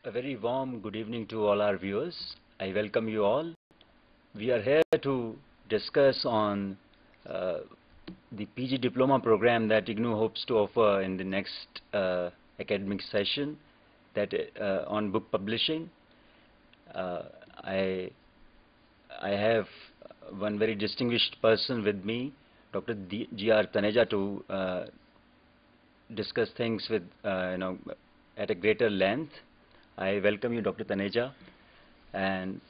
A very warm good evening to all our viewers. I welcome you all. We are here to discuss on uh, the PG diploma program that IGNOU hopes to offer in the next academic session that on book publishing. Uh, I I have one very distinguished person with me, Dr. G.R. Taneja, to discuss things with at a greater length. I welcome you, Dr. Taneja, and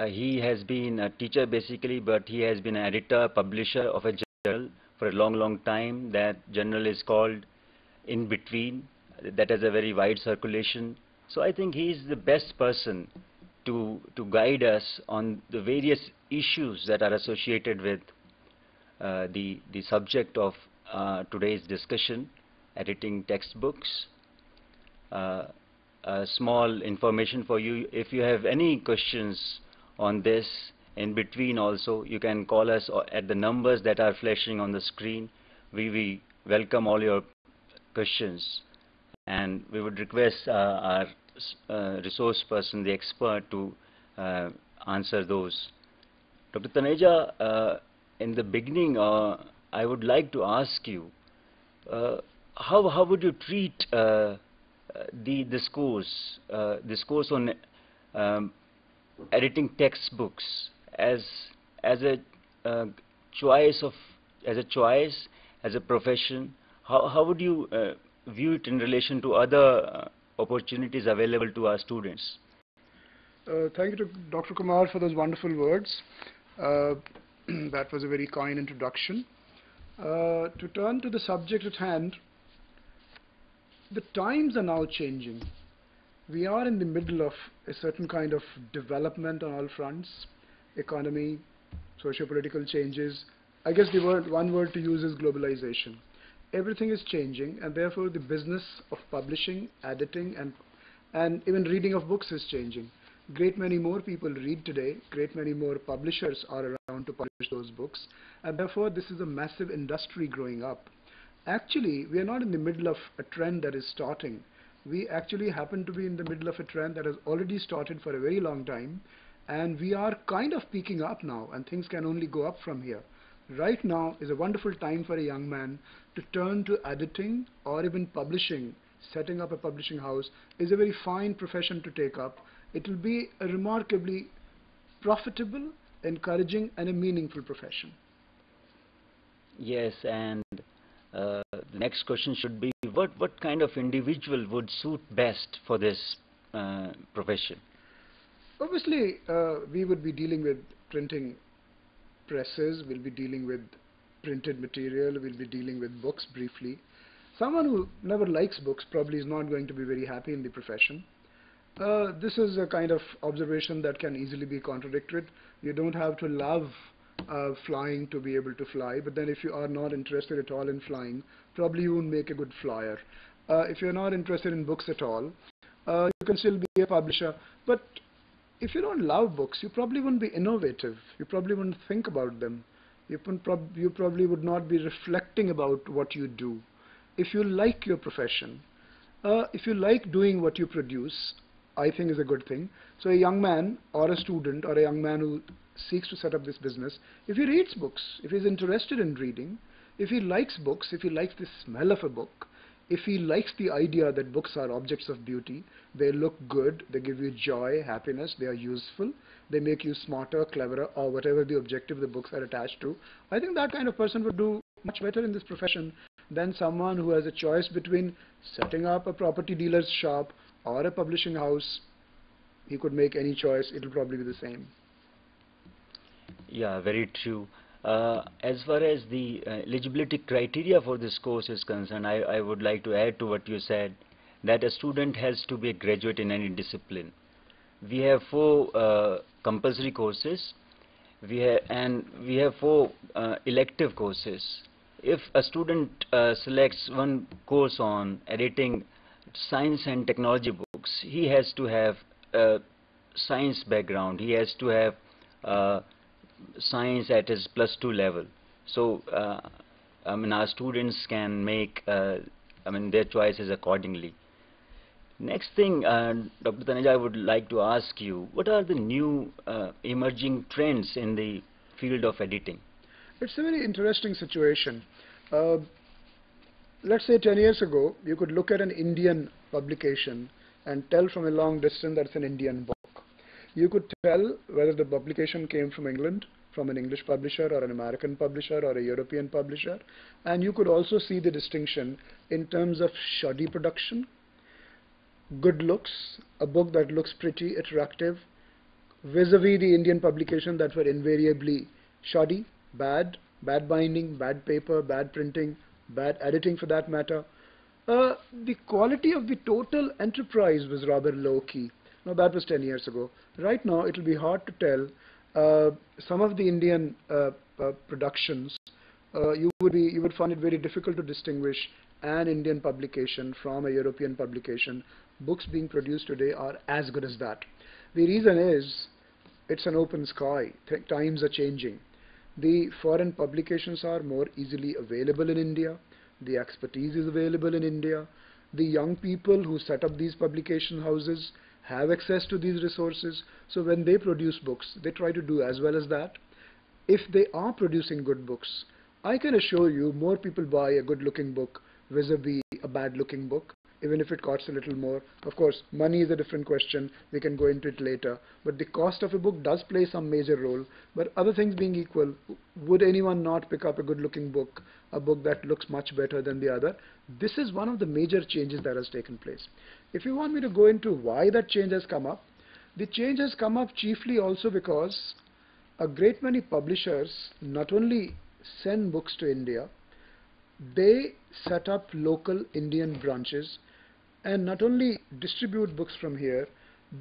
he has been a teacher basically, but he has been an editor, publisher of a journal for a long, long time. That journal is called In Between. That has a very wide circulation. So I think he is the best person to guide us on the various issues that are associated with the subject of today's discussion, editing textbooks. Small information for you. If you have any questions on this in between also, you can call us at the numbers that are flashing on the screen. We welcome all your questions, and we would request our resource person, the expert, to answer those. Dr. Taneja, in the beginning, I would like to ask you, uh, how would you treat this course on um, editing textbooks as a uh, choice of as a profession? How would you view it in relation to other opportunities available to our students? Thank you to Dr. Kumar for those wonderful words. Uh, that was a very kind introduction. To turn to the subject at hand, the times are now changing. We are in the middle of a certain kind of development on all fronts: economy, socio-political changes. I guess one word to use is globalization. Everything is changing, and therefore the business of publishing, editing, and even reading of books is changing. Great many more people read today, great many more publishers are around to publish those books, and therefore this is a massive industry growing up. Actually, we are not in the middle of a trend that is starting. We actually happen to be in the middle of a trend that has already started for a very long time, and we are kind of peaking up now, and things can only go up from here. Right now is a wonderful time for a young man to turn to editing or even publishing. Setting up a publishing house is a very fine profession to take up. It will be a remarkably profitable, encouraging, and a meaningful profession. Yes, and the next question should be, what kind of individual would suit best for this profession? Obviously, we would be dealing with printing presses, we'll be dealing with printed material, we'll be dealing with books briefly. Someone who never likes books probably is not going to be very happy in the profession. This is a kind of observation that can easily be contradicted. You don't have to love flying to be able to fly, but then if you are not interested at all in flying, probably you won't make a good flyer. If you're not interested in books at all, you can still be a publisher, but if you don't love books, you probably wouldn't be innovative. You probably wouldn't think about them. You probably would not be reflecting about what you do. If you like your profession, if you like doing what you produce, I think is a good thing. So a young man or a student or a young man who seeks to set up this business, if he reads books, if he's interested in reading, if he likes books, if he likes the smell of a book, if he likes the idea that books are objects of beauty, they look good, they give you joy, happiness, they are useful, they make you smarter, cleverer, or whatever the objective the books are attached to, I think that kind of person would do much better in this profession than someone who has a choice between setting up a property dealer's shop or a publishing house. He could make any choice, it will probably be the same. Yeah, very true. As far as the eligibility criteria for this course is concerned, I would like to add to what you said, that a student has to be a graduate in any discipline. We have four compulsory courses, and we have four elective courses. If a student selects one course on editing science and technology books, he has to have a science background. He has to have uh, science at his +2 level. So I mean, our students can make I mean, their choices accordingly. Next thing, Dr. Taneja, I would like to ask you, what are the new emerging trends in the field of editing? It's a very interesting situation. Uh, let's say 10 years ago, you could look at an Indian publication and tell from a long distance that it's an Indian book. You could tell whether the publication came from England, from an English publisher or an American publisher or a European publisher, and you could also see the distinction in terms of shoddy production, good looks, a book that looks pretty, attractive, vis-a-vis the Indian publication that were invariably shoddy, bad binding, bad paper, bad printing, bad editing for that matter. The quality of the total enterprise was rather low-key. Now that was 10 years ago. Right now it will be hard to tell. Some of the Indian productions, you would find it very difficult to distinguish an Indian publication from a European publication. Books being produced today are as good as that. The reason is it's an open sky. Times are changing. The foreign publications are more easily available in India. The expertise is available in India. The young people who set up these publication houses have access to these resources. So when they produce books, they try to do as well as that. If they are producing good books, I can assure you more people buy a good-looking book vis-a-vis a bad-looking book, even if it costs a little more. Of course, money is a different question. We can go into it later. But the cost of a book does play some major role. But other things being equal, would anyone not pick up a good-looking book, a book that looks much better than the other? This is one of the major changes that has taken place. If you want me to go into why that change has come up, the change has come up chiefly also because a great many publishers not only send books to India, they set up local Indian branches and not only distribute books from here,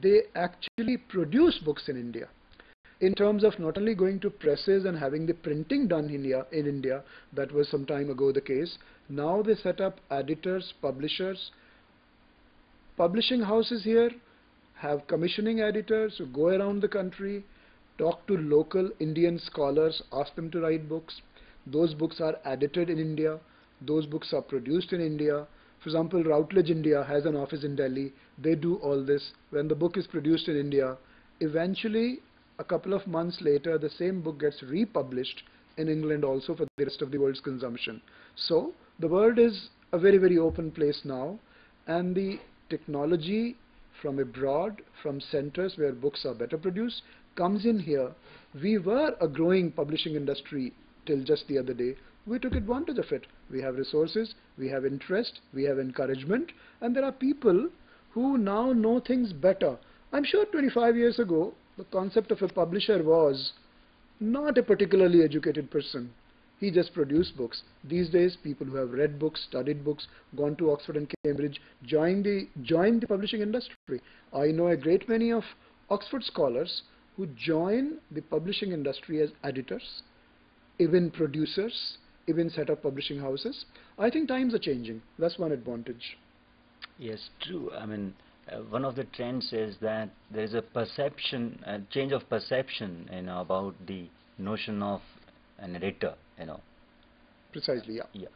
they actually produce books in India. In terms of not only going to presses and having the printing done in India, that was some time ago the case, now they set up editors, publishers, publishing houses here, have commissioning editors who go around the country, talk to local Indian scholars, ask them to write books. Those books are edited in India. Those books are produced in India. For example, Routledge India has an office in Delhi. They do all this. When the book is produced in India, eventually, a couple of months later, the same book gets republished in England also for the rest of the world's consumption. So, the world is a very, very open place now, and the technology from abroad, from centers where books are better produced, comes in here. We were a growing publishing industry till just the other day. We took advantage of it. We have resources, we have interest, we have encouragement, and there are people who now know things better. I'm sure 25 years ago, the concept of a publisher was not a particularly educated person. He just produced books. These days, people who have read books, studied books, gone to Oxford and Cambridge, joined the publishing industry. I know a great many of Oxford scholars who join the publishing industry as editors, even producers, even set up publishing houses. I think times are changing. That's one advantage. Yes, true. I mean, one of the trends is that there is a perception, a change of perception, about the notion of an editor, Precisely, yeah. Yeah.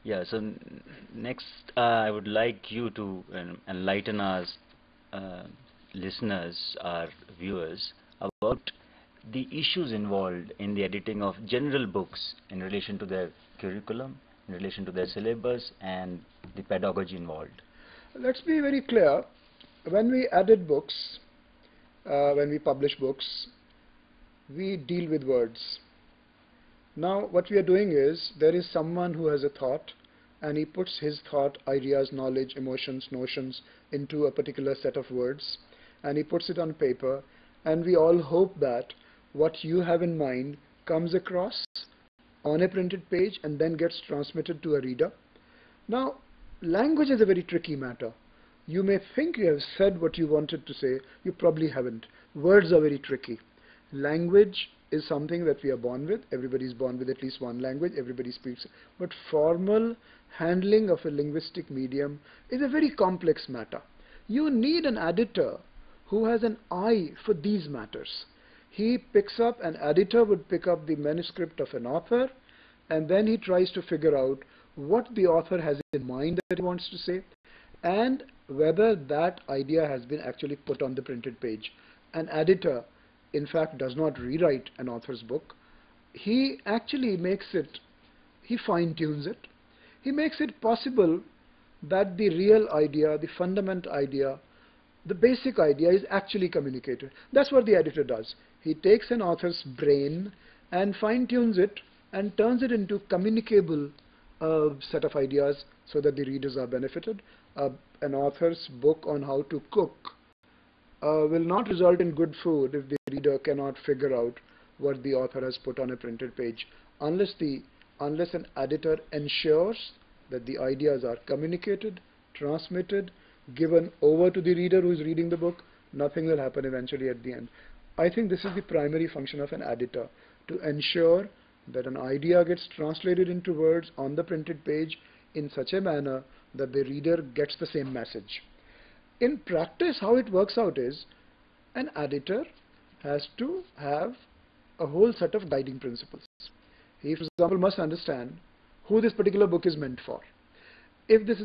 Yeah, so next I would like you to enlighten our listeners, our viewers, about the issues involved in the editing of general books in relation to their curriculum, in relation to their syllabus, and the pedagogy involved. Let's be very clear. When we edit books, when we publish books, we deal with words. Now, what we are doing is, there is someone who has a thought, and he puts his thought, ideas, knowledge, emotions, notions into a particular set of words, and he puts it on paper, and we all hope that what you have in mind comes across on a printed page and then gets transmitted to a reader. Now, language is a very tricky matter. You may think you have said what you wanted to say, you probably haven't. Words are very tricky. Language is something that we are born with. Everybody is born with at least one language. Everybody speaks. But formal handling of a linguistic medium is a very complex matter. You need an editor who has an eye for these matters. An editor would pick up the manuscript of an author, and then he tries to figure out what the author has in mind that he wants to say, and whether that idea has been actually put on the printed page. An editor, in fact, does not rewrite an author's book. He actually makes it, he fine-tunes it. He makes it possible that the real idea, the fundamental idea, the basic idea is actually communicated. That's what the editor does. He takes an author's brain and fine-tunes it and turns it into communicable set of ideas so that the readers are benefited. An author's book on how to cook will not result in good food if the reader cannot figure out what the author has put on a printed page, unless an editor ensures that the ideas are communicated, transmitted, given over to the reader who is reading the book. Nothing will happen eventually at the end. I think this is the primary function of an editor, to ensure that an idea gets translated into words on the printed page in such a manner that the reader gets the same message. In practice, how it works out is an editor has to have a whole set of guiding principles. He, for example, must understand who this particular book is meant for. If this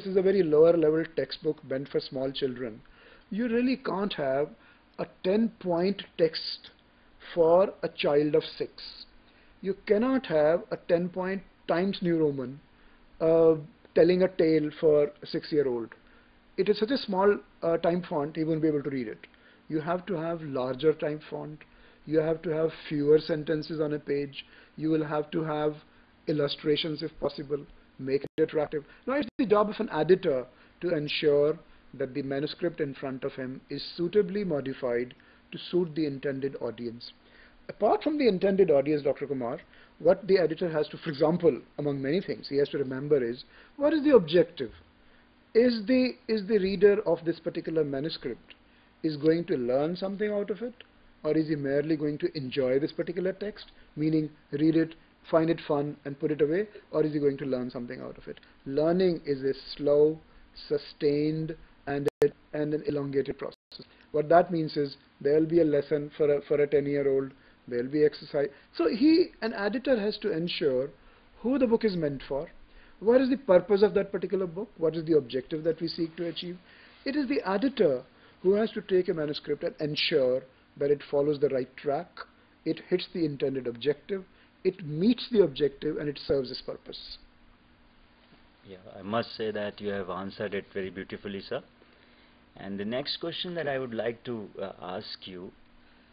is a very lower level textbook meant for small children, you really can't have a 10-point text for a child of 6. You cannot have a 10-point Times New Roman telling a tale for a 6-year-old. It is such a small time font, he won't be able to read it. You have to have larger time font. You have to have fewer sentences on a page. You will have to have illustrations if possible. Make it attractive. Now it's the job of an editor to ensure that the manuscript in front of him is suitably modified to suit the intended audience. Apart from the intended audience, Dr. Kumar, what the editor has to, for example, among many things, he has to remember is, what is the objective? Is the reader of this particular manuscript is going to learn something out of it? Or is he merely going to enjoy this particular text, meaning read it, find it fun and put it away, or is he going to learn something out of it? Learning is a slow, sustained and an elongated process. What that means is there will be a lesson for a 10-year-old, there will be exercise. So an editor has to ensure who the book is meant for, what is the purpose of that particular book, what is the objective that we seek to achieve. It is the editor who has to take a manuscript and ensure that it follows the right track, it hits the intended objective, it meets the objective, and it serves its purpose. Yeah, I must say that you have answered it very beautifully, sir. And the next question that I would like to ask you,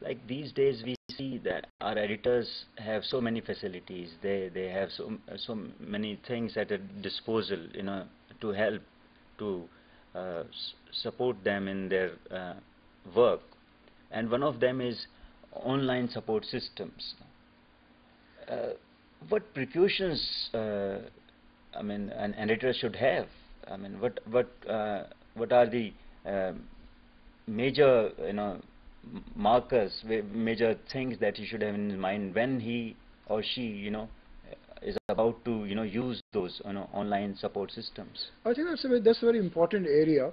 like these days we see that our editors have so many facilities, they have so many things at a disposal, to help, to support them in their work. And one of them is online support systems. What precautions an editor should have? What are the major markers, major things that he should have in his mind when he or she is about to use those online support systems? I think that's a very important area.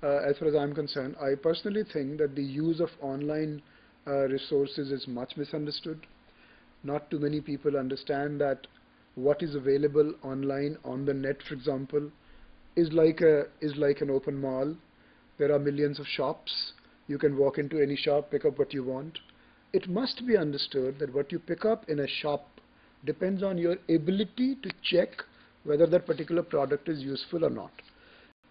As far as I'm concerned, I personally think that the use of online resources is much misunderstood. Not too many people understand that what is available online on the net, for example, is like an open mall. There are millions of shops. You can walk into any shop, pick up what you want. It must be understood that what you pick up in a shop depends on your ability to check whether that particular product is useful or not.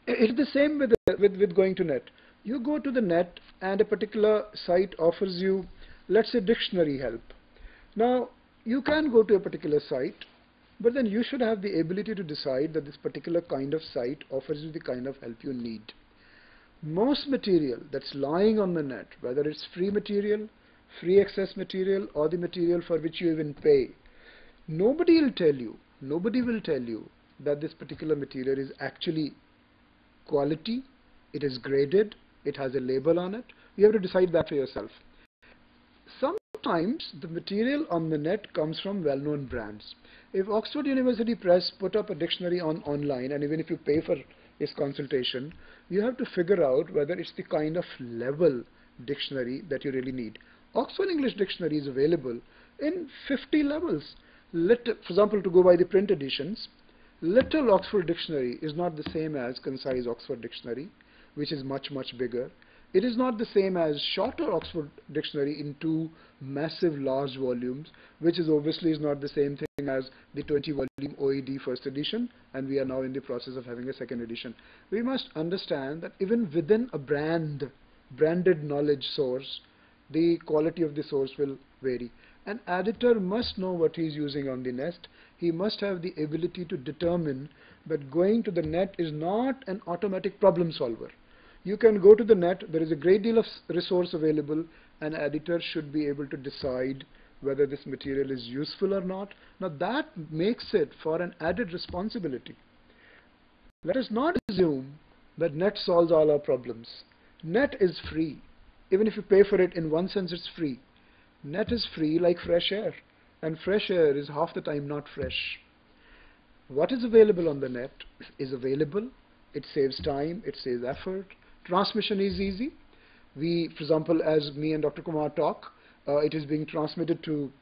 It's the same with going to net. You go to the net and a particular site offers you, let's say, dictionary help. Now, you can go to a particular site, but then you should have the ability to decide that this particular kind of site offers you the kind of help you need. Most material that's lying on the net, whether it's free material, free access material, or the material for which you even pay, nobody will tell you that this particular material is actually quality, it is graded, it has a label on it. You have to decide that for yourself. Sometimes the material on the net comes from well-known brands. If Oxford University Press put up a dictionary online, and even if you pay for its consultation, you have to figure out whether it's the kind of level dictionary that you really need. Oxford English Dictionary is available in 50 levels. For example, to go by the print editions, Little Oxford Dictionary is not the same as concise Oxford Dictionary, which is much, much bigger. It is not the same as shorter Oxford Dictionary in two massive large volumes, which is obviously is not the same thing as the 20-volume OED first edition, and we are now in the process of having a second edition. We must understand that even within a branded knowledge source, the quality of the source will vary. An editor must know what he is using on the net. He must have the ability to determine that going to the net is not an automatic problem solver. You can go to the net, there is a great deal of resource available. An editor should be able to decide whether this material is useful or not. Now that makes it for an added responsibility. Let us not assume that net solves all our problems. Net is free. Even if you pay for it, in one sense it's free. Net is free like fresh air, and fresh air is half the time not fresh. What is available on the net is available. It saves time, it saves effort. Transmission is easy. We, for example, as me and Dr. Kumar talk, it is being transmitted to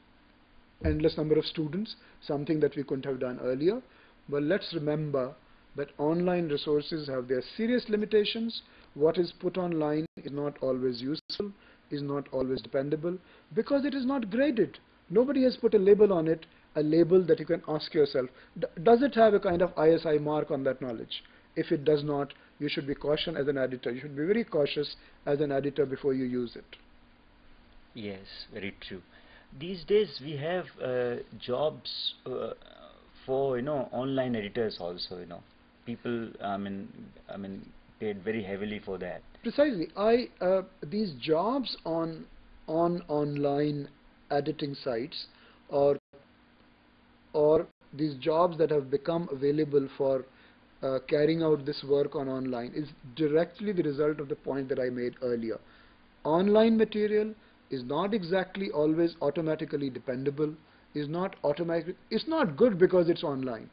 endless number of students, something that we couldn't have done earlier. But let's remember that online resources have their serious limitations. What is put online is not always useful, is not always dependable, because it is not graded. Nobody has put a label on it, a label that you can ask yourself, does it have a kind of ISI mark on that knowledge? If it does not, you should be cautious as an editor. You should be very cautious as an editor before you use it. Yes, very true. These days we have jobs for online editors also. People paid very heavily for that. Precisely. These jobs on online editing sites, or these jobs that have become available for carrying out this work on online, is directly the result of the point that I made earlier. Online material is not exactly always automatically dependable, is not automatic. It's not good because it's online.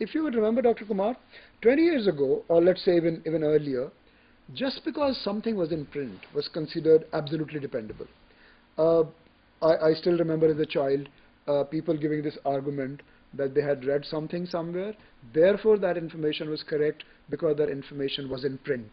If you would remember, Dr. Kumar, 20 years ago, or let's say even earlier, just because something was in print was considered absolutely dependable. I still remember as a child people giving this argument that they had read something somewhere, therefore that information was correct because that information was in print.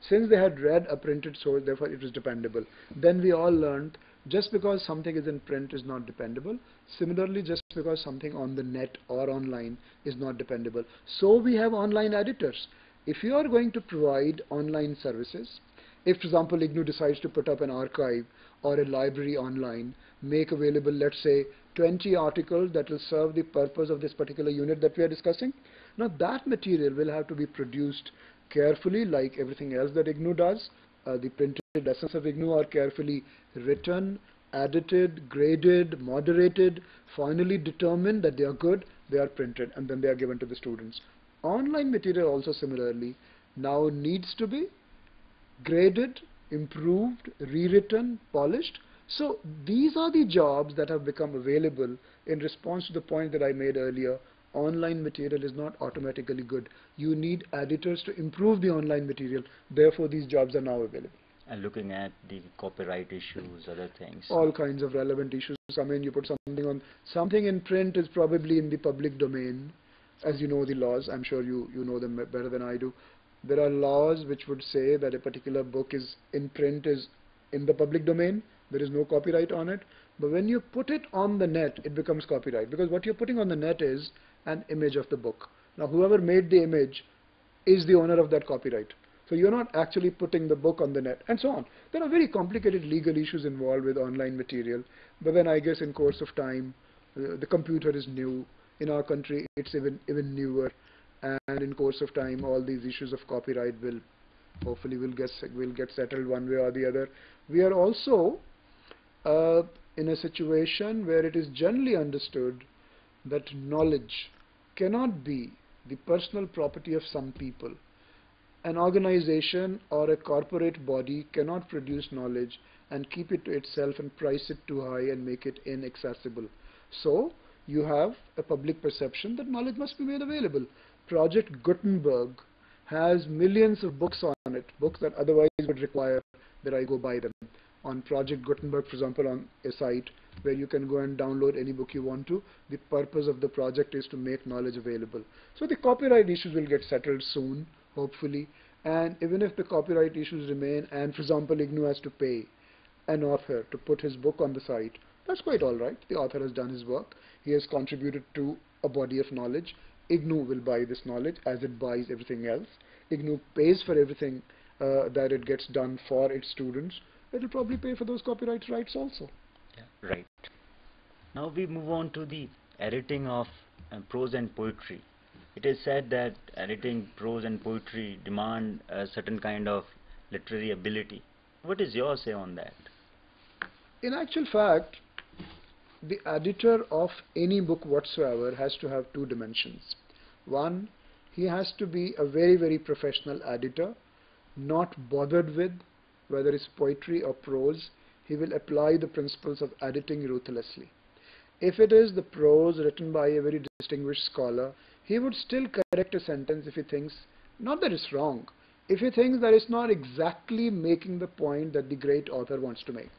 Since they had read a printed source, therefore it was dependable. Then we all learned just because something is in print is not dependable. Similarly, just because something on the net or online is not dependable. So we have online editors. If you are going to provide online services, if for example IGNOU decides to put up an archive or a library online, make available, let's say, 20 articles that will serve the purpose of this particular unit that we are discussing, now that material will have to be produced carefully, like everything else that IGNOU does. The printed lessons of IGNOU are carefully written, edited, graded, moderated, finally determined that they are good, they are printed, and then they are given to the students. Online material also similarly now needs to be graded, improved, rewritten, polished. So these are the jobs that have become available in response to the point that I made earlier. Online material is not automatically good. You need editors to improve the online material. Therefore, these jobs are now available. And looking at the copyright issues, other things. All kinds of relevant issues come in. You put something on, something in print is probably in the public domain. As you know the laws, I'm sure you know them better than I do. There are laws which would say that a particular book is in print is in the public domain. There is no copyright on it. But when you put it on the net, it becomes copyright, because what you're putting on the net is an image of the book. Now whoever made the image is the owner of that copyright. So you're not actually putting the book on the net, and so on. There are very complicated legal issues involved with online material. But then I guess in course of time, the computer is new. In our country, it's even newer. And in course of time, all these issues of copyright will hopefully will get settled one way or the other. We are also in a situation where it is generally understood that knowledge cannot be the personal property of some people. An organization or a corporate body cannot produce knowledge and keep it to itself and price it too high and make it inaccessible. So you have a public perception that knowledge must be made available. Project Gutenberg has millions of books on it, books that otherwise would require that I go buy them. on Project Gutenberg, for example, on a site where you can go and download any book you want to. The purpose of the project is to make knowledge available. So the copyright issues will get settled soon, hopefully. And even if the copyright issues remain, and for example, IGNOU has to pay an author to put his book on the site, that's quite all right. The author has done his work. He has contributed to a body of knowledge. IGNOU will buy this knowledge as it buys everything else. IGNOU pays for everything that it gets done for its students. It will probably pay for those copyright rights also. Yeah, right. Now we move on to the editing of prose and poetry. It is said that editing prose and poetry demand a certain kind of literary ability. What is your say on that? In actual fact, the editor of any book whatsoever has to have two dimensions. One, he has to be a very, very professional editor, not bothered with whether it's poetry or prose. He will apply the principles of editing ruthlessly. If it is the prose written by a very distinguished scholar, he would still correct a sentence if he thinks, not that it's wrong, if he thinks that it's not exactly making the point that the great author wants to make.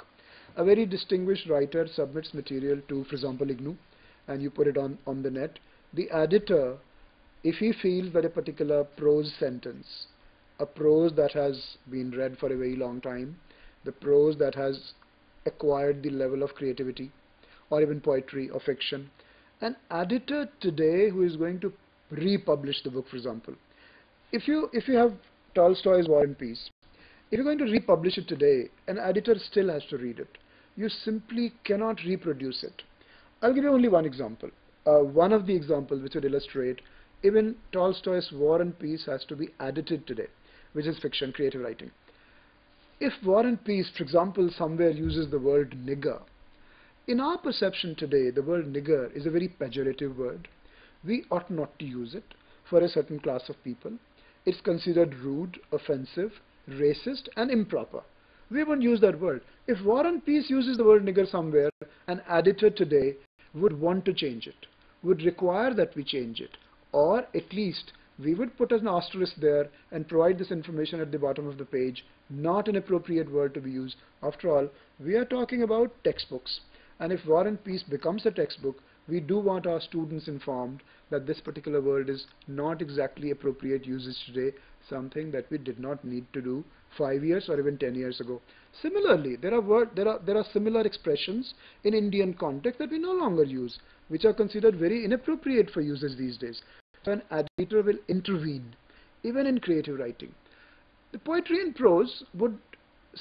A very distinguished writer submits material to, for example, IGNOU, and you put it on the net. The editor, if he feels that a particular prose sentence, a prose that has been read for a very long time, the prose that has acquired the level of creativity, or even poetry or fiction, an editor today who is going to republish the book, for example, if you have Tolstoy's War and Peace, if you're going to republish it today, an editor still has to read it. You simply cannot reproduce it. I'll give you only one example. One of the examples which would illustrate even Tolstoy's War and Peace has to be edited today, which is fiction, creative writing. If War and Peace, for example, somewhere uses the word nigger, in our perception today, the word nigger is a very pejorative word. We ought not to use it for a certain class of people. It's considered rude, offensive, racist, and improper. We won't use that word. If War and Peace uses the word nigger somewhere, an editor today would want to change it, would require that we change it, or at least we would put an asterisk there and provide this information at the bottom of the page, not an appropriate word to be used. After all, we are talking about textbooks, and if War and Peace becomes a textbook, we do want our students informed that this particular word is not exactly appropriate usage today, something that we did not need to do 5 years or even 10 years ago. Similarly, there are similar expressions in Indian context that we no longer use, which are considered very inappropriate for usage these days. So an editor will intervene, even in creative writing. The poetry and prose would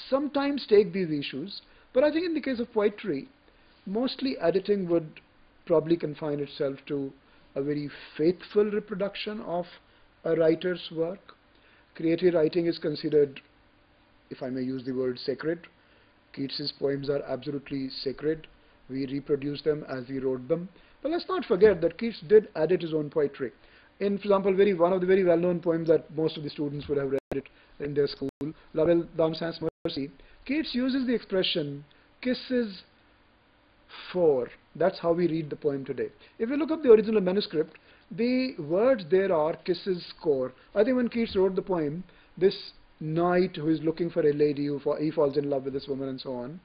sometimes take these issues, but I think in the case of poetry, mostly editing would probably confine itself to a very faithful reproduction of a writer's work. Creative writing is considered, if I may use the word, sacred. Keats's poems are absolutely sacred. We reproduce them as he wrote them. But let's not forget that Keats did edit his own poetry. In, for example, one of the very well-known poems that most of the students would have read it in their school, La Belle Dame Sans Mercy, Keats uses the expression kisses for. That's how we read the poem today. If you look up the original manuscript, the words there are kisses score. I think when Keats wrote the poem, this knight who is looking for a lady, he falls in love with this woman and so on,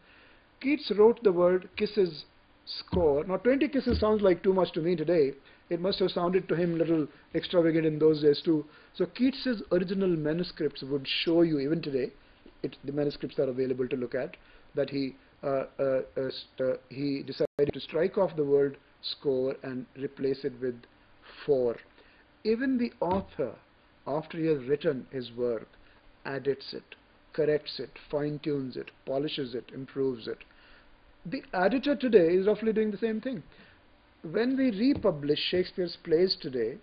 Keats wrote the word kisses score. Now 20 kisses sounds like too much to me today. It must have sounded to him a little extravagant in those days too. So Keats's original manuscripts would show you even today, the manuscripts are available to look at, that he decided to strike off the word score and replace it with for. Even the author, after he has written his work, edits it, corrects it, fine-tunes it, polishes it, improves it. The editor today is roughly doing the same thing. When we republish Shakespeare's plays today,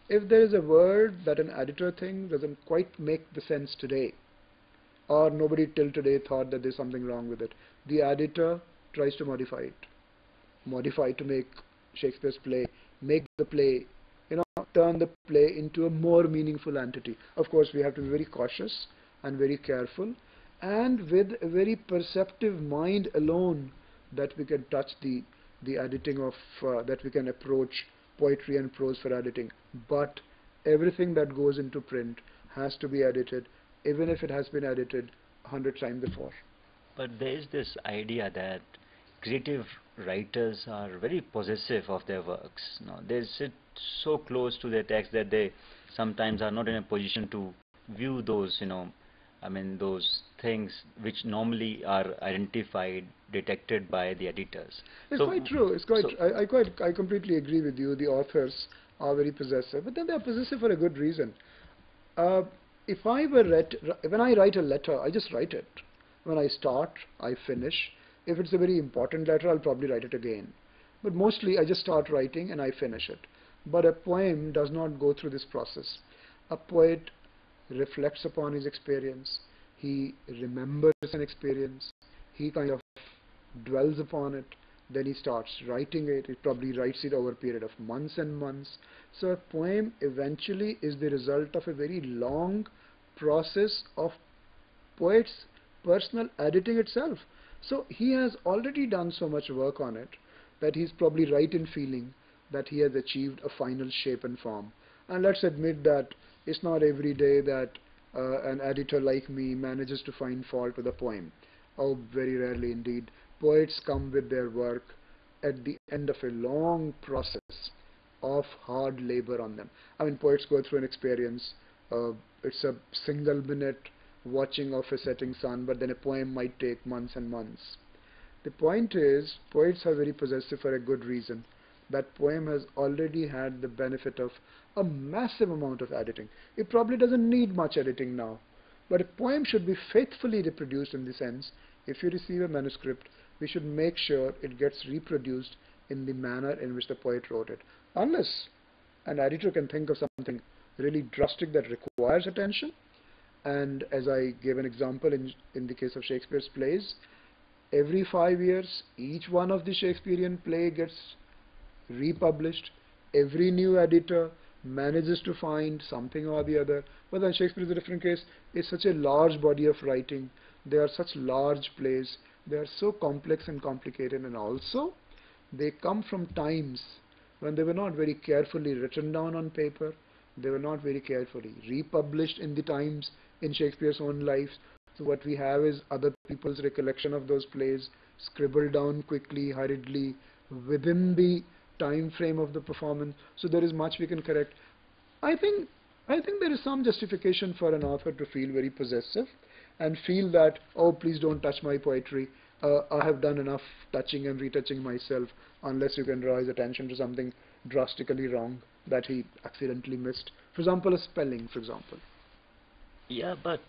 if there is a word that an editor thinks doesn't quite make the sense today, or nobody till today thought that there's something wrong with it, the editor tries to modify to make Shakespeare's play, make the play, turn the play into a more meaningful entity. Of course, we have to be very cautious and very careful, and with a very perceptive mind alone that we can touch the editing of, that we can approach poetry and prose for editing. But everything that goes into print has to be edited, even if it has been edited 100 times before. But there is this idea that creative writers are very possessive of their works. They sit so close to their text that they sometimes are not in a position to view those, those things which normally are identified, detected by the editors. It's So, quite true. It's quite. so I completely agree with you. The authors are very possessive, but then they are possessive for a good reason. Uh, if I were when I write a letter, I just write it. When I start, I finish. If it's a very important letter, I'll probably write it again. But mostly, I just start writing and I finish it. But a poem does not go through this process. A poet reflects upon his experience. He remembers an experience. He kind of dwells upon it. Then he starts writing it. He probably writes it over a period of months and months. So a poem eventually is the result of a very long process of poet's personal editing itself. So he has already done so much work on it that he's probably right in feeling that he has achieved a final shape and form. And let's admit that it's not every day that an editor like me manages to find fault with a poem. Oh, very rarely indeed. Poets come with their work at the end of a long process of hard labor on them. I mean, poets go through an experience. It's a single minute watching of a setting sun, but then a poem might take months and months. The point is, poets are very possessive for a good reason. That poem has already had the benefit of a massive amount of editing. It probably doesn't need much editing now. But a poem should be faithfully reproduced in the sense, if you receive a manuscript, we should make sure it gets reproduced in the manner in which the poet wrote it. Unless an editor can think of something really drastic that requires attention, and as I gave an example in the case of Shakespeare's plays, every 5 years, each one of the Shakespearean play gets republished. Every new editor manages to find something or the other. But then Shakespeare is a different case. It's such a large body of writing. They are such large plays. They are so complex and complicated, and also they come from times when they were not very carefully written down on paper. They were not very carefully republished in the times in Shakespeare's own life. So what we have is other people's recollection of those plays, scribbled down quickly, hurriedly, within the time frame of the performance. So there is much we can correct. I think there is some justification for an author to feel very possessive and feel that, oh, please don't touch my poetry. I have done enough touching and retouching myself, unless you can draw his attention to something drastically wrong that he accidentally missed. For example, a spelling, for example. yeah, but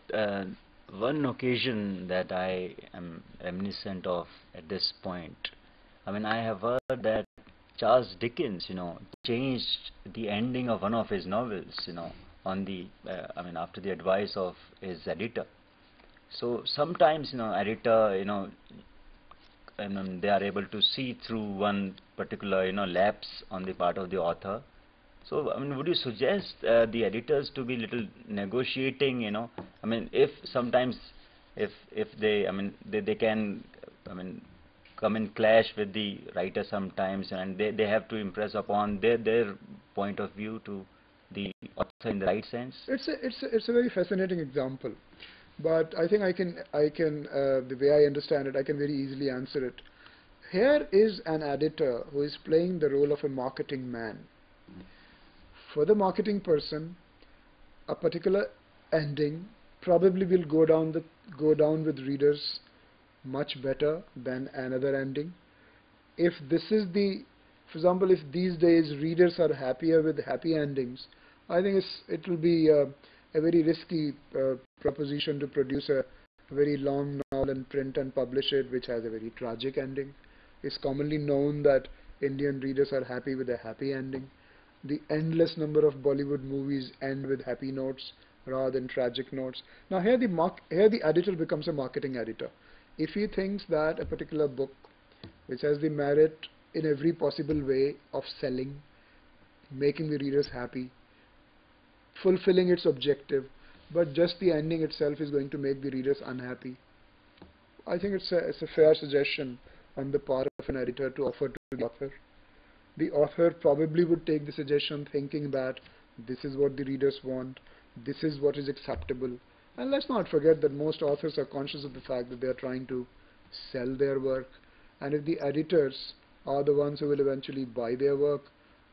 one occasion that I am reminiscent of at this point, I have heard that Charles Dickens, changed the ending of one of his novels, on the, after the advice of his editor. So sometimes, editor, they are able to see through one particular, lapse on the part of the author. So, would you suggest the editors to be little negotiating, if sometimes, if they, they can, come in clash with the writer sometimes, and they have to impress upon their point of view to the author in the right sense? It's a very fascinating example, but I think the way I understand it, I can very easily answer it. Here is an editor who is playing the role of a marketing man. For the marketing person, a particular ending probably will go down with readers much better than another ending. If this is for example, if these days readers are happier with happy endings, I think it will be a very risky proposition to produce a very long novel and print and publish it which has a very tragic ending. It's commonly known that Indian readers are happy with a happy ending. The endless number of Bollywood movies end with happy notes rather than tragic notes. Now here the editor becomes a marketing editor. If he thinks that a particular book which has the merit in every possible way of selling, making the readers happy, fulfilling its objective, but just the ending itself is going to make the readers unhappy, I think it's a fair suggestion on the part of an editor to offer to the author. The author probably would take the suggestion thinking that this is what the readers want, this is what is acceptable. And let's not forget that most authors are conscious of the fact that they are trying to sell their work, and if the editors are the ones who will eventually buy their work,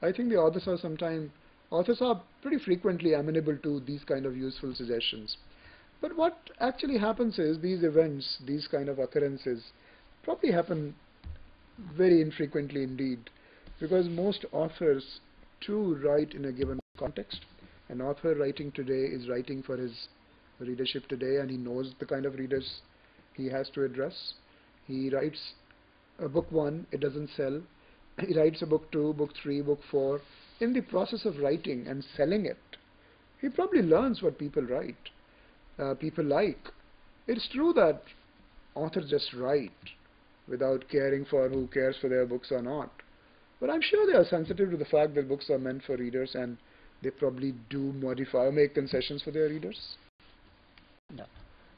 I think the authors are pretty frequently amenable to these kind of useful suggestions. But what actually happens is these events, these kind of occurrences, probably happen very infrequently indeed, because most authors too write in a given context. An author writing today is writing for his readership today, and he knows the kind of readers he has to address. He writes a book 1, it doesn't sell. He writes a book 2, book 3, book 4. In the process of writing and selling it, he probably learns what people people like. It's true that authors just write without caring for who cares for their books or not. But I'm sure they are sensitive to the fact that books are meant for readers, and they probably do modify or make concessions for their readers. Yeah.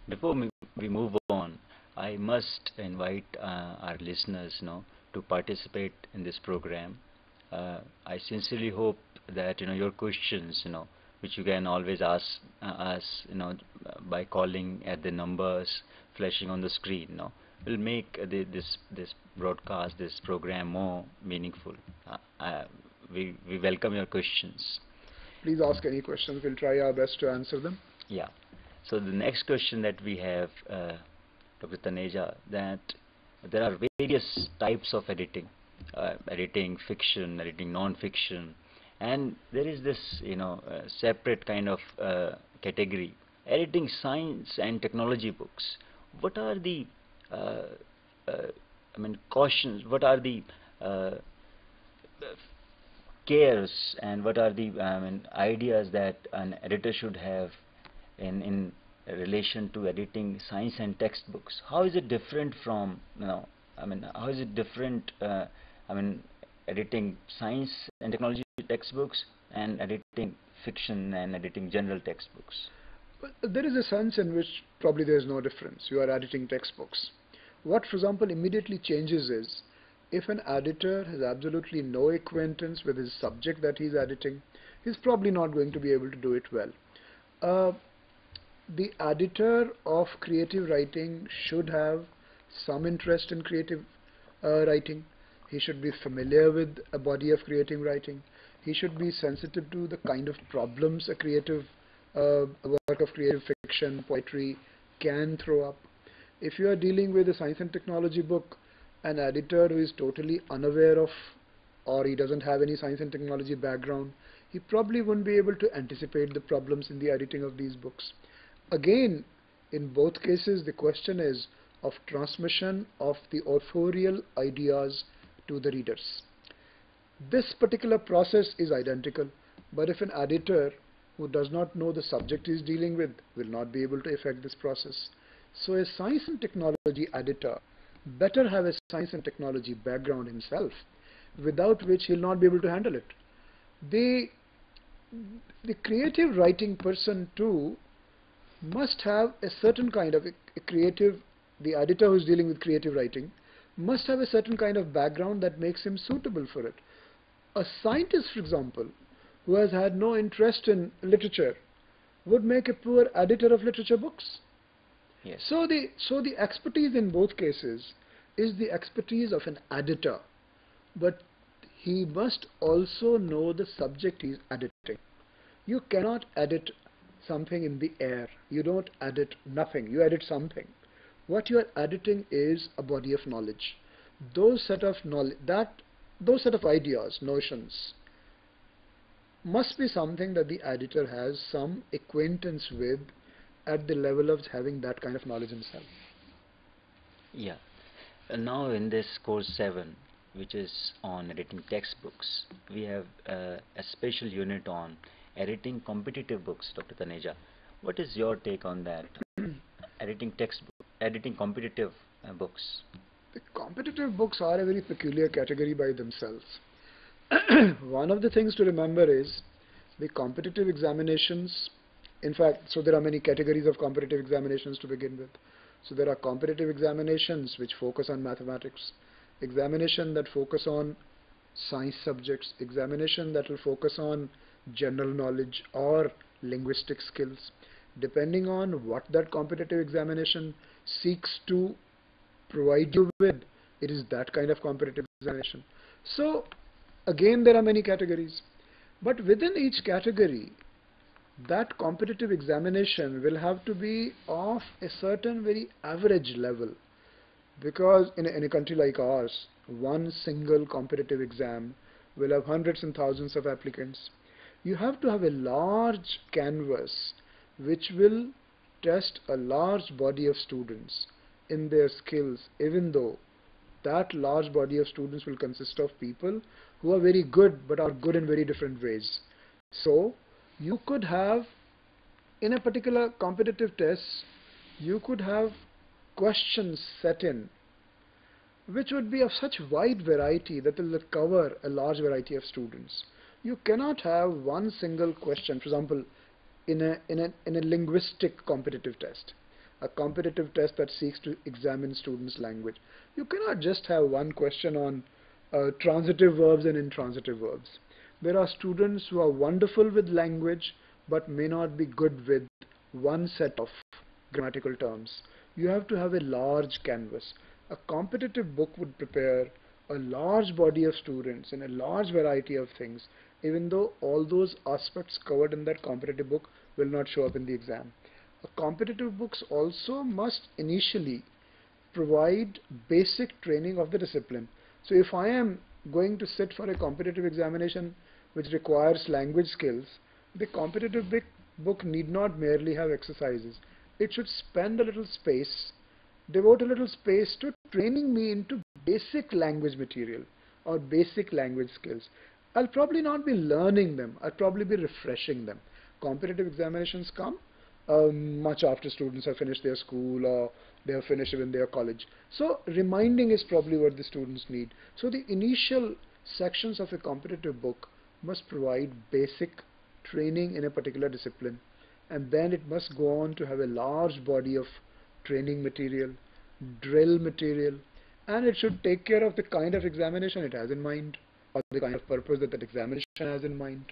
Before we move on, I must invite our listeners, to participate in this program. I sincerely hope that your questions, which you can always ask us, by calling at the numbers flashing on the screen, will make this broadcast, this program more meaningful. We welcome your questions. Please ask any questions. We'll try our best to answer them. Yeah. So the next question that we have, Dr. Taneja, that there are various types of editing, editing fiction, editing non-fiction, and there is this, separate kind of category, editing science and technology books. What are the, cautions? What are the cares, and what are the ideas that an editor should have in relation to editing science and textbooks? How is it different from, how is it different, editing science and technology textbooks and editing fiction and editing general textbooks? Well, there is a sense in which probably there is no difference. You are editing textbooks. What, for example, immediately changes is if an editor has absolutely no acquaintance with his subject that he's editing, he's probably not going to be able to do it well. The editor of creative writing should have some interest in creative writing. He should be familiar with a body of creative writing. He should be sensitive to the kind of problems a work of creative fiction, poetry can throw up. If you are dealing with a science and technology book, an editor who is totally unaware of, or he doesn't have any science and technology background, he probably won't be able to anticipate the problems in the editing of these books. Again, in both cases, the question is of transmission of the authorial ideas to the readers. This particular process is identical, but if an editor who does not know the subject he is dealing with will not be able to effect this process. So a science and technology editor better have a science and technology background himself, without which he will not be able to handle it. The creative writing person too must have a certain kind of the editor who is dealing with creative writing must have a certain kind of background that makes him suitable for it. A scientist, for example, who has had no interest in literature would make a poor editor of literature books. Yes. So the expertise in both cases is the expertise of an editor, but he must also know the subject he is editing. You cannot edit something in the air. You don't edit nothing. You edit something. What you are editing is a body of knowledge. Those set of ideas, notions, must be something that the editor has some acquaintance with at the level of having that kind of knowledge himself. Yeah. Now in this course 7, which is on editing textbooks, we have a special unit on editing competitive books, Dr. Taneja. What is your take on that? Editing competitive books. The competitive books are a very peculiar category by themselves. One of the things to remember is the competitive examinations. In fact, so there are many categories of competitive examinations to begin with. So there are competitive examinations which focus on mathematics, examination that focus on science subjects, examination that will focus on general knowledge or linguistic skills. Depending on what that competitive examination seeks to provide you with, it is that kind of competitive examination. So again, there are many categories, but within each category, that competitive examination will have to be of a certain very average level, because in a country like ours, one single competitive exam will have hundreds and thousands of applicants. You have to have a large canvas which will test a large body of students in their skills, even though that large body of students will consist of people who are very good but are good in very different ways. So you could have, in a particular competitive test, you could have questions set in which would be of such wide variety that will cover a large variety of students. You cannot have one single question, for example, in a linguistic competitive test, a competitive test that seeks to examine students' language. You cannot just have one question on transitive verbs and intransitive verbs. There are students who are wonderful with language but may not be good with one set of grammatical terms. You have to have a large canvas. A competitive book would prepare a large body of students in a large variety of things, even though all those aspects covered in that competitive book will not show up in the exam. A competitive books also must initially provide basic training of the discipline. So if I am going to sit for a competitive examination which requires language skills, the competitive book need not merely have exercises. It should spend a little space, devote a little space to training me into basic language material or basic language skills. I'll probably not be learning them, I'll probably be refreshing them. Competitive examinations come much after students have finished their school or they have finished even their college. So reminding is probably what the students need. So the initial sections of a competitive book must provide basic training in a particular discipline, and then it must go on to have a large body of training material, drill material, and it should take care of the kind of examination it has in mind, or the kind of purpose that examination has in mind.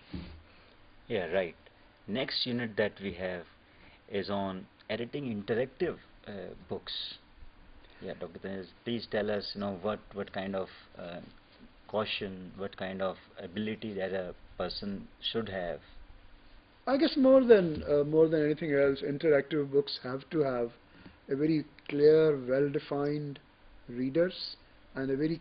Yeah, right. Next unit that we have is on editing interactive books. Yeah, Dr. Dinesh, please tell us, what kind of caution, what kind of ability that a person should have. I guess more than anything else, interactive books have to have a very clear, well-defined readers and a very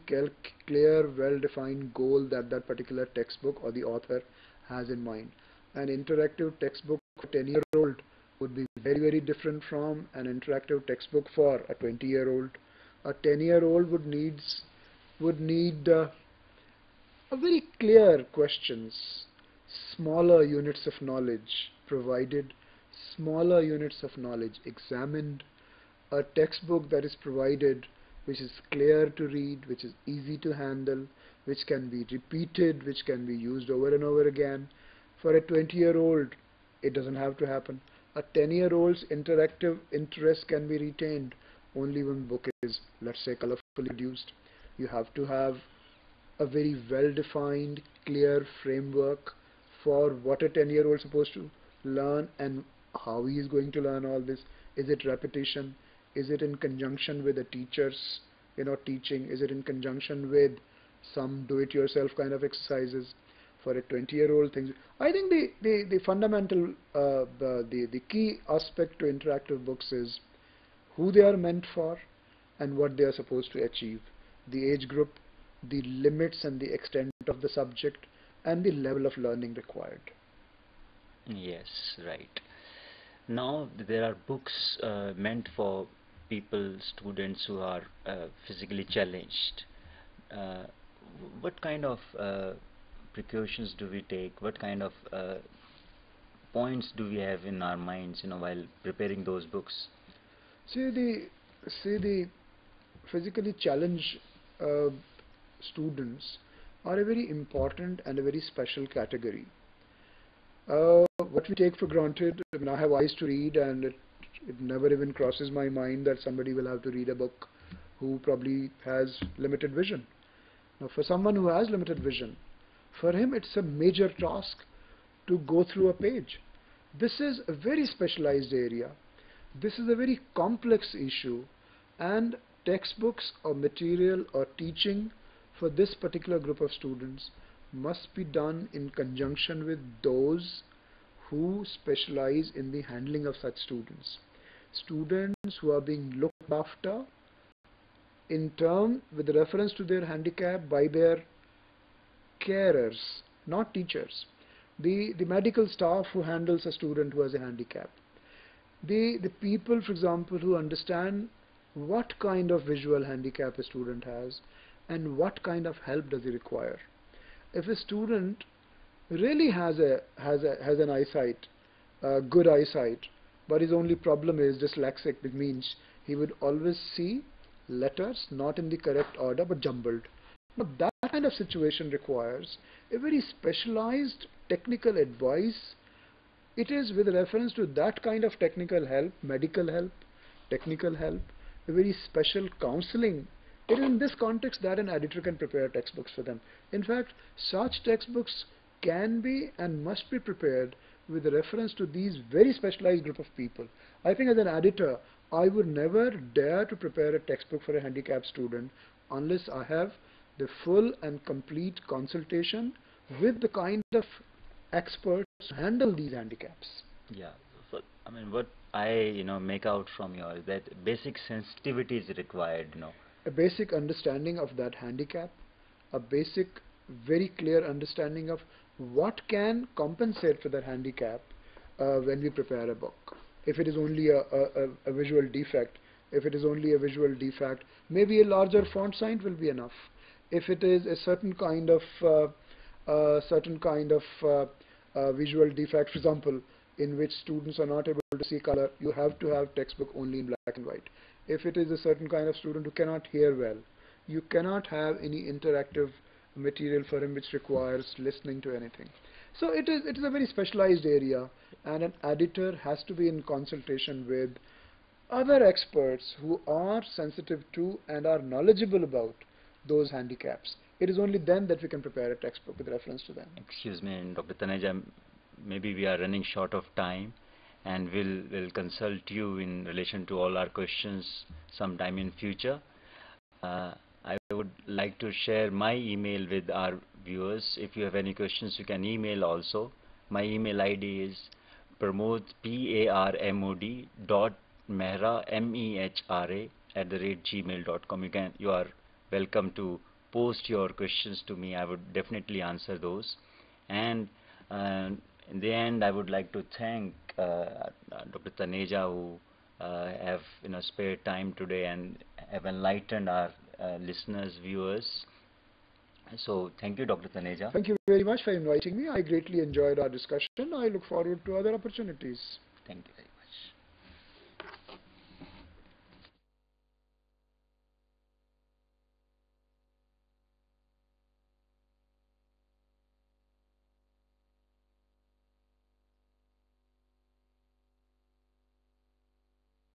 clear, well-defined goal that that particular textbook or the author has in mind. An interactive textbook for a 10-year-old would be very, very different from an interactive textbook for a 20-year-old. A 10-year-old would need a very clear questions, smaller units of knowledge provided, smaller units of knowledge examined, a textbook that is provided which is clear to read, which is easy to handle, which can be repeated, which can be used over and over again. For a 20-year-old, it doesn't have to happen. A 10-year-old's interactive interest can be retained only when book is, let's say, colorfully produced. You have to have a very well-defined, clear framework for what a 10-year-old is supposed to learn and how he is going to learn all this. Is it repetition? Is it in conjunction with the teachers, teaching? Is it in conjunction with some do-it-yourself kind of exercises? For a 20-year-old things, I think the fundamental, the key aspect to interactive books is who they are meant for and what they are supposed to achieve, the age group, the limits and the extent of the subject, and the level of learning required. Yes, right. Now there are books meant for people, students who are physically challenged. What kind of precautions do we take? What kind of points do we have in our minds, while preparing those books? See the physically challenged students are a very important and a very special category. What we take for granted, I mean, I have eyes to read, and it never even crosses my mind that somebody will have to read a book who probably has limited vision. Now, for someone who has limited vision, for him it's a major task to go through a page. This is a very specialized area. This is a very complex issue, and textbooks or material or teaching for this particular group of students must be done in conjunction with those who specialize in the handling of such students. Students who are being looked after in turn with reference to their handicap by their carers, not teachers. The medical staff who handles a student who has a handicap. The people, for example, who understand what kind of visual handicap a student has and what kind of help does he require. If a student really has an eyesight, good eyesight, but his only problem is dyslexic, which means he would always see letters not in the correct order but jumbled. Now that kind of situation requires a very specialized technical advice. It is with reference to that kind of technical help, medical help, technical help, a very special counseling. It is in this context that an editor can prepare textbooks for them. In fact, such textbooks can be and must be prepared with reference to these very specialized group of people. I think as an editor, I would never dare to prepare a textbook for a handicapped student unless I have the full and complete consultation with the kind of experts who handle these handicaps. Yeah. So, I mean, what I make out from your is that basic sensitivity is required. A basic understanding of that handicap, a basic, very clear understanding of what can compensate for that handicap when we prepare a book. If it is only a visual defect, maybe a larger font size will be enough. If it is a certain kind of visual defect, for example, in which students are not able to see color, you have to have textbook only in black and white. If it is a certain kind of student who cannot hear well, you cannot have any interactive material for him which requires listening to anything. So it is a very specialized area, and an editor has to be in consultation with other experts who are sensitive to and are knowledgeable about those handicaps. It is only then that we can prepare a textbook with reference to them. Excuse me, Dr. Taneja, maybe we are running short of time, and we'll consult you in relation to all our questions sometime in future. I would like to share my email with our viewers. If you have any questions, you can email also. My email ID is pramod, P-A-R-M-O-D .mehra, M-E-H-R-A @gmail.com. You are welcome to post your questions to me. I would definitely answer those. And in the end, I would like to thank Dr. Taneja, who have spared time today and have enlightened our listeners, viewers. So thank you, Dr. Taneja. Thank you very much for inviting me. I greatly enjoyed our discussion. I look forward to other opportunities. Thank you.